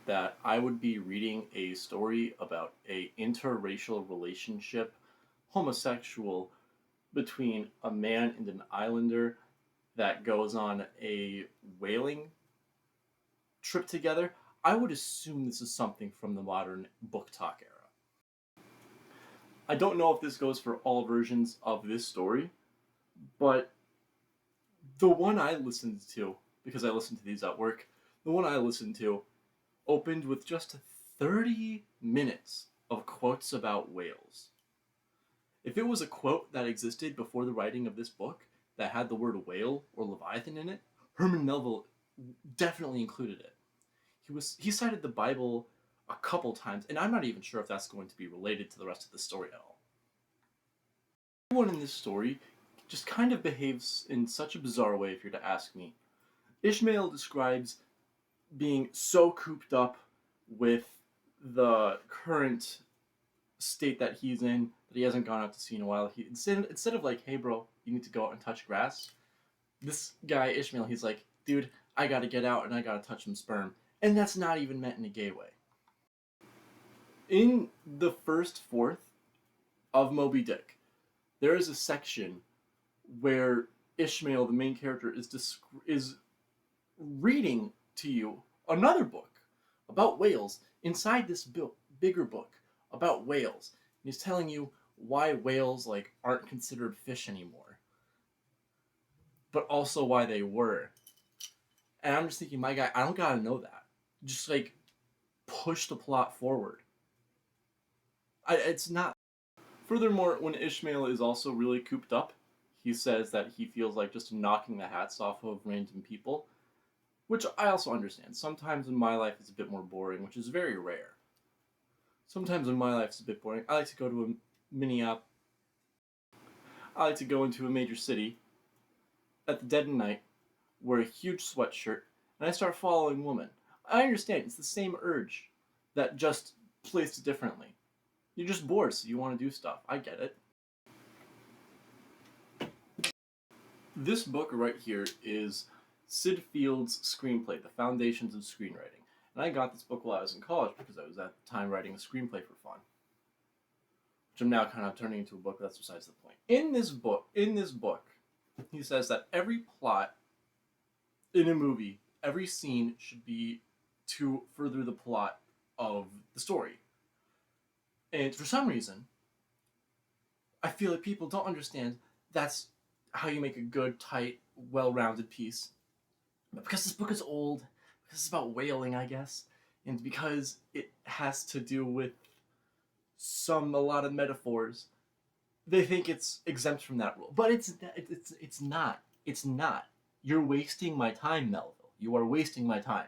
that I would be reading a story about a interracial relationship, homosexual, between a man and an islander that goes on a whaling trip together, I would assume this is something from the modern book talk era. I don't know if this goes for all versions of this story, but the one I listened to, because I listened to these at work, the one I listened to opened with just 30 minutes of quotes about whales. If it was a quote that existed before the writing of this book that had the word whale or leviathan in it, Herman Melville definitely included it. He cited the Bible a couple times, and I'm not even sure if that's going to be related to the rest of the story at all. Everyone in this story just kind of behaves in such a bizarre way, if you're to ask me. Ishmael describes being so cooped up with the current state that he's in that he hasn't gone out to sea in a while. Instead of like, hey bro, you need to go out and touch grass, this guy Ishmael, he's like, dude, I gotta get out and I gotta touch some sperm. And that's not even meant in a gay way. In the first fourth of Moby Dick, there is a section where Ishmael, the main character, is reading to you another book about whales inside this bigger book about whales. And he's telling you why whales aren't considered fish anymore, but also why they were. And I'm just thinking, my guy, I don't gotta know that. Just push the plot forward. It's not. Furthermore, when Ishmael is also really cooped up, he says that he feels like just knocking the hats off of random people, which I also understand. Sometimes in my life it's a bit more boring, which is very rare. Sometimes in my life it's a bit boring. I like to go to a mini-app. I like to go into a major city at the dead of night, wear a huge sweatshirt, and I start following women. I understand, it's the same urge that just placed differently. You're just bored, so you want to do stuff. I get it. This book right here is Sid Field's screenplay, The Foundations of Screenwriting. And I got this book while I was in college because I was at the time writing a screenplay for fun. Which I'm now kind of turning into a book, but that's besides the point. In this book, he says that every plot in a movie, every scene should be to further the plot of the story. And for some reason, I feel like people don't understand that's how you make a good, tight, well-rounded piece. But because this book is old, because it's about whaling, I guess, and because it has to do with a lot of metaphors, they think it's exempt from that rule. But it's not. It's not. You're wasting my time, Melville. You are wasting my time.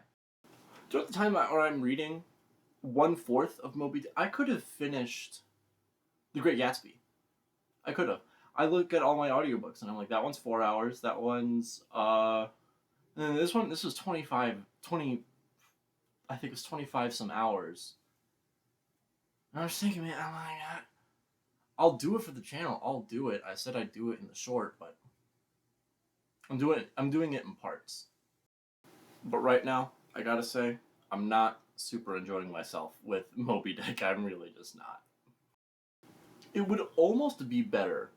Throughout the time where I'm reading 1/4 of Moby Dick, I could have finished The Great Gatsby. I could have. I look at all my audiobooks and I'm like, that one's 4 hours, that one's and then this was 20, I think it was 25 some hours. And I was thinking, man, oh my god, I'll do it for the channel. I'll do it. I said I'd do it in the short, but I'm doing it in parts. But right now, I gotta say, I'm not super enjoying myself with Moby Dick. I'm really just not. It would almost be better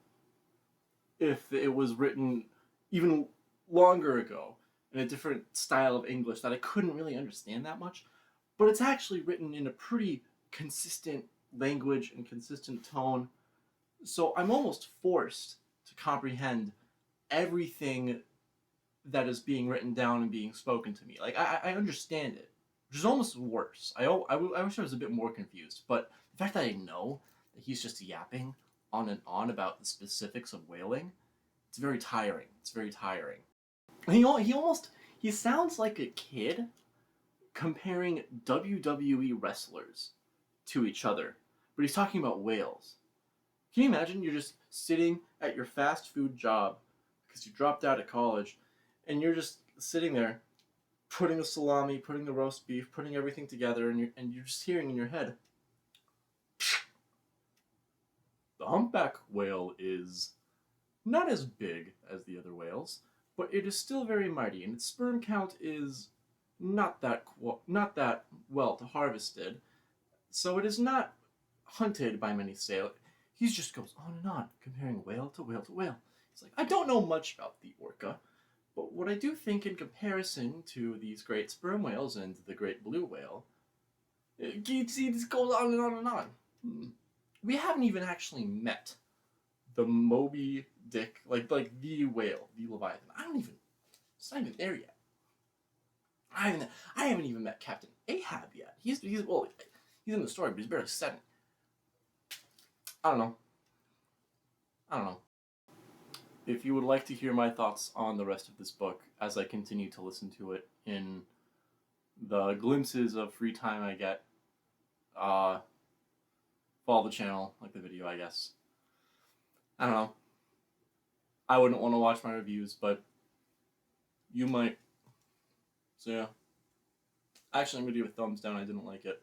if it was written even longer ago in a different style of English that I couldn't really understand that much. But it's actually written in a pretty consistent language and consistent tone. So I'm almost forced to comprehend everything that is being written down and being spoken to me. I understand it, which is almost worse. I wish I was a bit more confused. But the fact that I know that he's just yapping on and on about the specifics of whaling, it's very tiring. It's very tiring. He sounds like a kid comparing WWE wrestlers to each other, but he's talking about whales. Can you imagine you're just sitting at your fast food job because you dropped out of college, and you're just sitting there putting the salami, putting the roast beef, putting everything together, and you're just hearing in your head, the humpback whale is not as big as the other whales, but it is still very mighty, and its sperm count is not that well to harvested, so it is not hunted by many sailors. He just goes on and on, comparing whale to whale to whale. He's like, I don't know much about the orca, but what I do think in comparison to these great sperm whales and the great blue whale, he just goes on and on and on. We haven't even actually met the Moby Dick, like the whale, the Leviathan. It's not even there yet. I haven't even met Captain Ahab yet. He's in the story, but he's barely said it. I don't know. I don't know. If you would like to hear my thoughts on the rest of this book as I continue to listen to it in the glimpses of free time I get, follow the channel, like the video, I guess. I don't know. I wouldn't want to watch my reviews, but you might. So yeah. Actually, I'm going to do a thumbs down. I didn't like it.